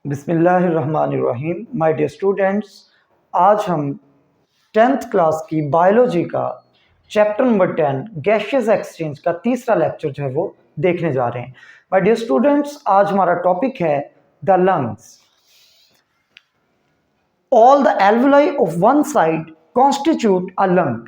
बिस्मिल्लाहिर्रहमानिर्रहीम। My dear students, आज हम 10th क्लास की बायोलॉजी का चैप्टर नंबर 10 गैशियस एक्सचेंज का तीसरा लेक्चर जो है वो देखने जा रहे हैं। माय डियर स्टूडेंट्स, आज हमारा टॉपिक है the lungs. All the alveoli of one side constitute a lung.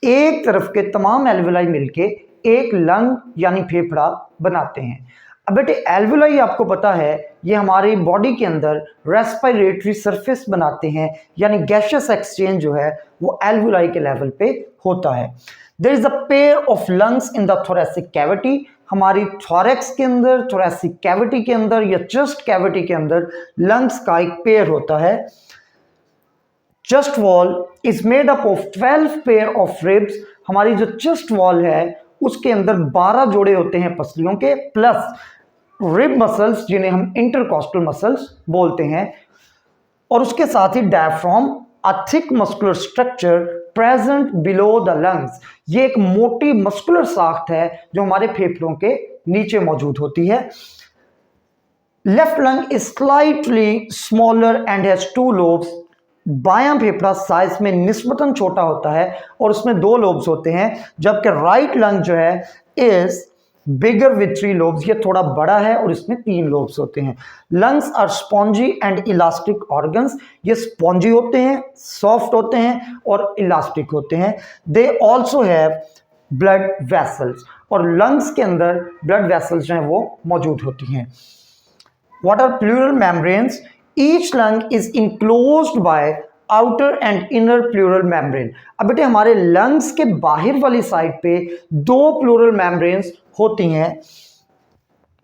एक तरफ के तमाम एल्वुलाई मिलके एक लंग यानी फेफड़ा बनाते हैं। अब बेटे एल्वुलाई आपको पता है ये हमारी बॉडी के अंदर रेस्पिरेटरी सरफेस बनाते हैं, यानी गैशियस एक्सचेंज जो है वो एल्वुलाई के लेवल पे होता है। There is a pair of lungs in the thoracic cavity. हमारी थोरैक्स के अंदर, थोरेसिक कैविटी के अंदर या चेस्ट कैविटी के अंदर लंग्स का एक पेयर होता है। Chest wall is made up of 12 pair of ribs. हमारी जो चेस्ट वॉल है उसके अंदर 12 जोड़े होते हैं पसलियों के, प्लस रिब मसल्स जिन्हें हम इंटरकॉस्टल मसल्स बोलते हैं, और उसके साथ ही diaphragm, a thick muscular structure present below the lungs. ये एक मोटी मस्कुलर साख्त है जो हमारे फेफड़ों के नीचे मौजूद होती है। Left lung is slightly smaller and has 2 lobes. बायां फेफड़ा साइज में निस्बतन छोटा होता है और उसमें 2 लोब्स होते हैं, जबकि राइट लंग जो है इज बिगर विथ 3 लोब्स। ये थोड़ा बड़ा है और इसमें 3 लोब्स होते हैं। Lungs are spongy and elastic organs. ये स्पॉन्जी होते हैं, सॉफ्ट होते हैं और इलास्टिक होते हैं। They also have blood vessels, और लंग्स के अंदर ब्लड वेसल्स जो हैं वो मौजूद होती हैं। What are pleural membranes? Each lung is enclosed by outer and inner pleural membrane. अब बेटे हमारे लंग्स के बाहर वाली साइड पे 2 pleural membranes होती हैं।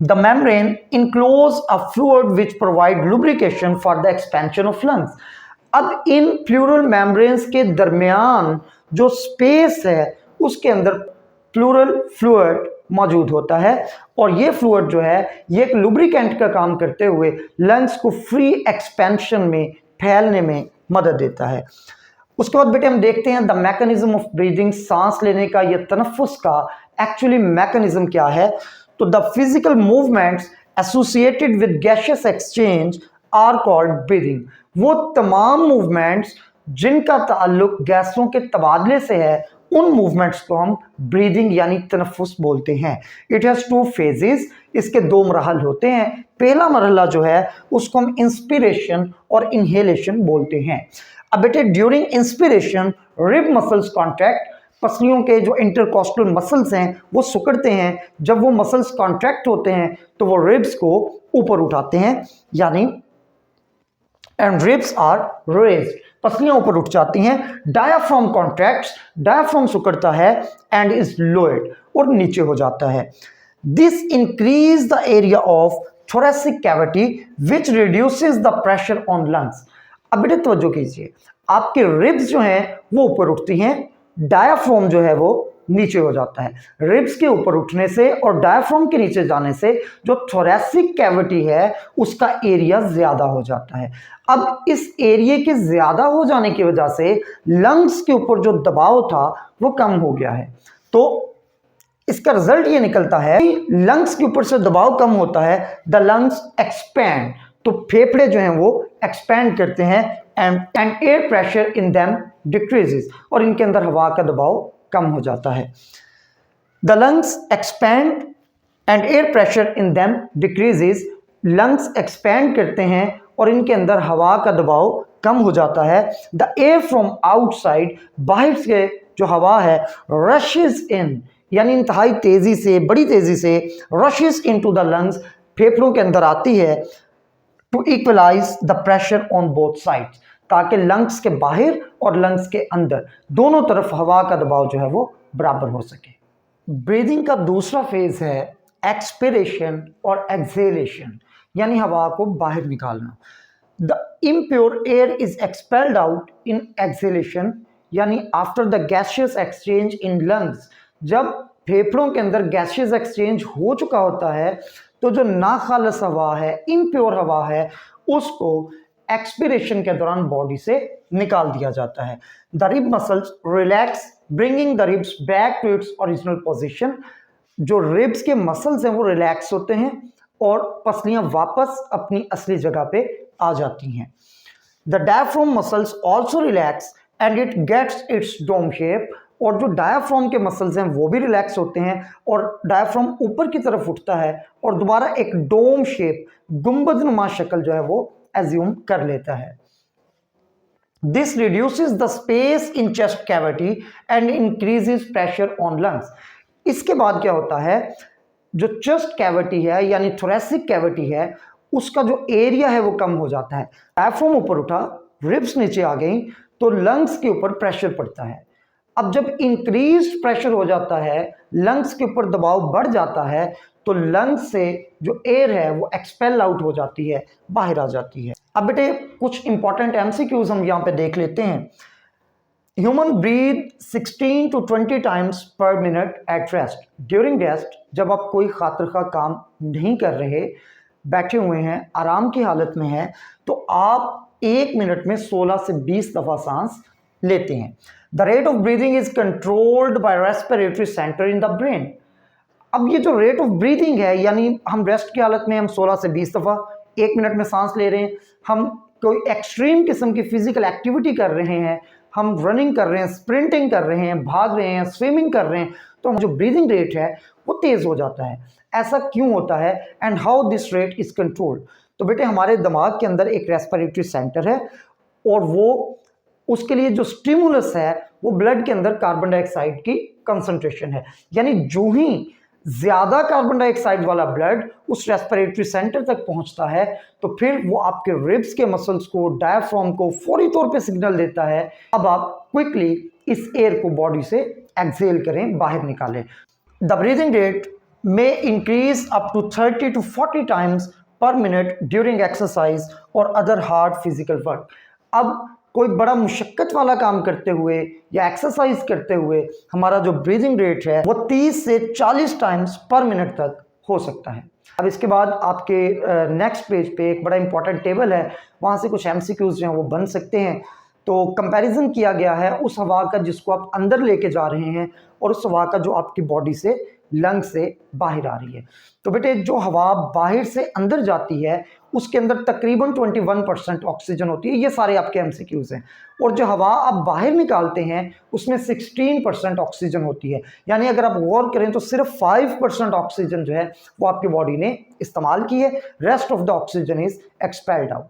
The membrane enclose a fluid which provide lubrication for the expansion of lungs. अब इन pleural membranes के दरमियान जो स्पेस है उसके अंदर प्लूरल फ्लूइड मौजूद होता है, और ये फ्लूइड जो है ये एक लुब्रिकेंट का काम करते हुए लंग्स को फ्री एक्सपेंशन में, फैलने में मदद देता है। उसके बाद बेटे हम देखते हैं द मैकेनिज्म ऑफ ब्रीदिंग। सांस लेने का या तनफ्फुस का एक्चुअली मैकेनिज्म क्या है। तो the physical movements associated with gaseous exchange are called breathing. वो तमाम मूवमेंट्स जिनका ताल्लुक गैसों के तबादले से है उन मूवमेंट्स को हम ब्रीदिंग यानी तनफ्फुस बोलते हैं। It has 2 phases. इसके 2 मरहल होते हैं। पहला मरहला जो है उसको हम इंस्पिरेशन और इनहेलेशन बोलते हैं। अब बेटे during inspiration rib muscles contract. पसलियों के जो इंटरकॉस्टल मसल्स हैं वो सिकुड़ते हैं। जब वो मसल्स कॉन्ट्रैक्ट होते हैं तो वो रिब्स को ऊपर उठाते हैं, यानी एंड रिब्स आर रेज्ड, पसलियां ऊपर उठ जाती हैं। डायाफ्राम कॉन्ट्रैक्ट्स, डायाफ्राम सिकुड़ता है, एंड इज लोअर्ड, और नीचे हो जाता है। This increase the area of thoracic cavity which reduces the pressure on lungs. अब बेटे तवज्जो कीजिए, आपके रिब्स जो हैं वो ऊपर उठती हैं, डायाफ्राम जो है वो नीचे हो जाता है। रिब्स के ऊपर उठने से और डायफ्राम के नीचे जाने से जो थोरेसिक कैविटी है उसका एरिया ज्यादा हो जाता है। अब इस एरिया के ज्यादा हो जाने की वजह से लंग्स के ऊपर जो दबाव था वो कम हो गया है। तो इसका रिजल्ट ये निकलता है कि लंग्स के ऊपर से दबाव कम होता है, द लंग्स एक्सपैंड। तो फेफड़े जो हैं वो एक्सपैंड करते हैं, and air pressure in them decreases, और इनके अंदर हवा का दबाव कम हो जाता है। The lungs expand and air pressure in them decreases. Lungs expand करते हैं और इनके अंदर हवा का दबाव कम हो जाता है। द एयर फ्रॉम आउटसाइड, बाहर से जो हवा है, रशेस इन, यानी इंतहाई तेजी से, बड़ी तेजी से रशेस इनटू द लंग्स, फेफड़ों के अंदर आती है, to equalise the pressure on both sides, ताकि लंग्स के बाहर और लंग्स के अंदर दोनों तरफ हवा का दबाव जो है वो बराबर हो सके। ब्रीदिंग का दूसरा फेज है एक्सपिरेशन और एक्सहेलेशन, यानी हवा को बाहर निकालना। The impure air is expelled out in exhalation, यानी after the gaseous exchange in lungs. जब फेफड़ों के अंदर गैसियस एक्सचेंज हो चुका होता है तो जो नाखालस हवा है, इम्प्योर हवा है, उसको एक्सपिरेशन के दौरान बॉडी से निकाल दिया जाता है। The rib muscles relax bringing the ribs back to its original position. जो रिब्स के मसल्स हैं वो रिलैक्स होते हैं और पसलियां वापस अपनी असली जगह पे आ जाती हैं। The diaphragm muscles also relax and it gets its dome shape, और जो डायफ्राम के मसल्स हैं वो भी रिलैक्स होते हैं और डायफ्राम ऊपर की तरफ उठता है और दोबारा एक डोम शेप, गुंबदनुमा शक्ल जो है वो एज्यूम कर लेता है। This reduces the space in chest cavity and increases pressure on lungs. इसके बाद क्या होता है, जो चेस्ट कैविटी है यानी थोरेसिक कैविटी है, उसका जो एरिया है वो कम हो जाता है। डायफ्राम ऊपर उठा, रिब्स नीचे आ गई, तो लंग्स के ऊपर प्रेशर पड़ता है। अब जब इंक्रीज प्रेशर हो जाता है, लंग्स के ऊपर दबाव बढ़ जाता है, तो लंग्स से जो एयर है वो एक्सपेल आउट हो जाती है, बाहर आ जाती है। अब बेटे कुछ इंपॉर्टेंट एमसीक्यूज हम यहाँ पे देख लेते हैं। Human breath 16 to 20 times per minute at rest. During rest, जब आप कोई खातिर खा काम नहीं कर रहे, बैठे हुए हैं, आराम की हालत में हैं, तो आप 1 मिनट में 16 से 20 दफ़ा सांस लेते हैं। The rate of breathing is controlled by respiratory centre in the brain. अब ये जो रेट ऑफ ब्रीदिंग है, यानी हम रेस्ट की हालत में हम 16 से 20 दफ़ा 1 मिनट में सांस ले रहे हैं, हम कोई एक्सट्रीम किस्म की फिजिकल एक्टिविटी कर रहे हैं, हम रनिंग कर रहे हैं, स्प्रिंटिंग कर रहे हैं, भाग रहे हैं, स्विमिंग कर रहे हैं, तो जो ब्रीदिंग रेट है वो तेज़ हो जाता है। ऐसा क्यों होता है and how this rate is controlled? तो बेटे हमारे दिमाग के अंदर एक रेस्पिरेटरी सेंटर है और वो उसके लिए जो स्टिमुलस है वो ब्लड के अंदर कार्बन डाइऑक्साइड की कंसंट्रेशन है। यानी जो ही ज्यादा कार्बन डाइऑक्साइड वाला ब्लड उस रेस्पिरेटरी सेंटर तक पहुंचता है, तो फिर वो आपके रिब्स के मसल्स को, डायफ्राम को फौरी तौर पे सिग्नल देता है, अब आप क्विकली इस एयर को बॉडी से एक्सहेल करें, बाहर निकालें। The breathing rate may increase up to 30 to 40 times per minute during exercise or other hard physical work. अब कोई बड़ा मुशक्कत वाला काम करते हुए या एक्सरसाइज करते हुए हमारा जो ब्रीदिंग रेट है वो 30 से 40 टाइम्स पर मिनट तक हो सकता है। अब इसके बाद आपके नेक्स्ट पेज पे एक बड़ा इंपॉर्टेंट टेबल है, वहाँ से कुछ एमसीक्यूज जो हैं वो बन सकते हैं। तो कंपैरिजन किया गया है उस हवा का जिसको आप अंदर लेके जा रहे हैं और उस हवा का जो आपकी बॉडी से, लंग से बाहर आ रही है। तो बेटे जो हवा बाहर से अंदर जाती है उसके अंदर तकरीबन 21% ऑक्सीजन होती है। ये सारे आपके एमसीक्यूज हैं। और जो हवा आप बाहर निकालते हैं उसमें 16% ऑक्सीजन होती है। यानी अगर आप गौर करें तो सिर्फ 5% ऑक्सीजन जो है वो आपकी बॉडी ने इस्तेमाल की है, rest of the oxygen is expelled out.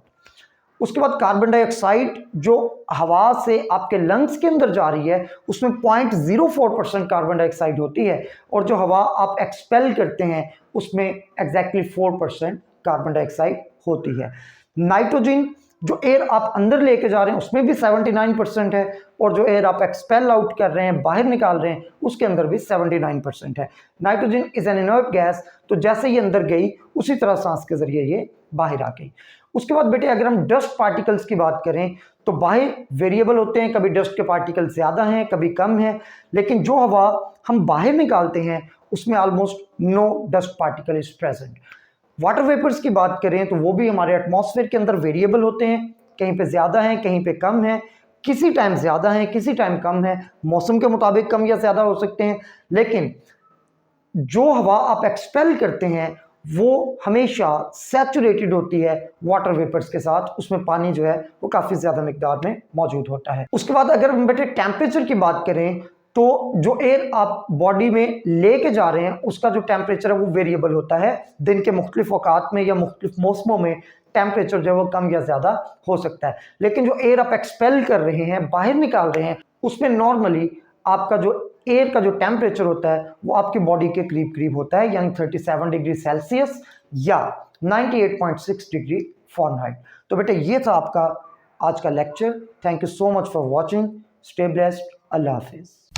उसके बाद कार्बन डाइऑक्साइड जो हवा से आपके लंग्स के अंदर जा रही है उसमें 0.04% कार्बन डाइऑक्साइड होती है, और जो हवा आप एक्सपेल करते हैं उसमें एग्जैक्टली 4% कार्बन डाइऑक्साइड होती है। नाइट्रोजन जो एयर आप अंदर लेके जा रहे हैं उसमें भी 79% है, और जो एयर आप एक्सपेल आउट कर रहे हैं, बाहर निकाल रहे हैं, उसके अंदर भी 79% है। Nitrogen is an inert gas, तो जैसे ही अंदर गई उसी तरह सांस के जरिए ये बाहर आ गई। उसके बाद बेटे अगर हम डस्ट पार्टिकल्स की बात करें तो बाहर वेरिएबल होते हैं, कभी डस्ट के पार्टिकल ज़्यादा हैं, कभी कम हैं, लेकिन जो हवा हम बाहर निकालते हैं उसमें almost no dust particle is present. Water vapours की बात करें तो वो भी हमारे एटमॉस्फेयर के अंदर वेरिएबल होते हैं, कहीं पे ज़्यादा हैं, कहीं पे कम हैं, किसी टाइम ज़्यादा हैं, किसी टाइम कम है, मौसम के मुताबिक कम या ज़्यादा हो सकते हैं, लेकिन जो हवा आप एक्सपेल करते हैं वो हमेशा सैचुरेटेड होती है वाटर वेपर्स के साथ, उसमें पानी जो है वो काफ़ी ज़्यादा मिकदार में मौजूद होता है। उसके बाद अगर हम बेटे टेम्परेचर की बात करें तो जो एयर आप बॉडी में लेके जा रहे हैं उसका जो टेम्परेचर है वो वेरिएबल होता है। दिन के मुख्तलिफ औकात में या मुख्तलिफ मौसमों में टेम्परेचर जो है वो कम या ज़्यादा हो सकता है, लेकिन जो एयर आप एक्सपेल कर रहे हैं, बाहर निकाल रहे हैं, उसमें नॉर्मली आपका जो एयर का जो टेम्परेचर होता है वो आपकी बॉडी के करीब करीब होता है, यानी 37 डिग्री सेल्सियस या 98.6 डिग्री फ़ारेनहाइट। तो बेटे ये था आपका आज का lecture. Thank you so much for watching. Stay blessed. Allah हाफिज़।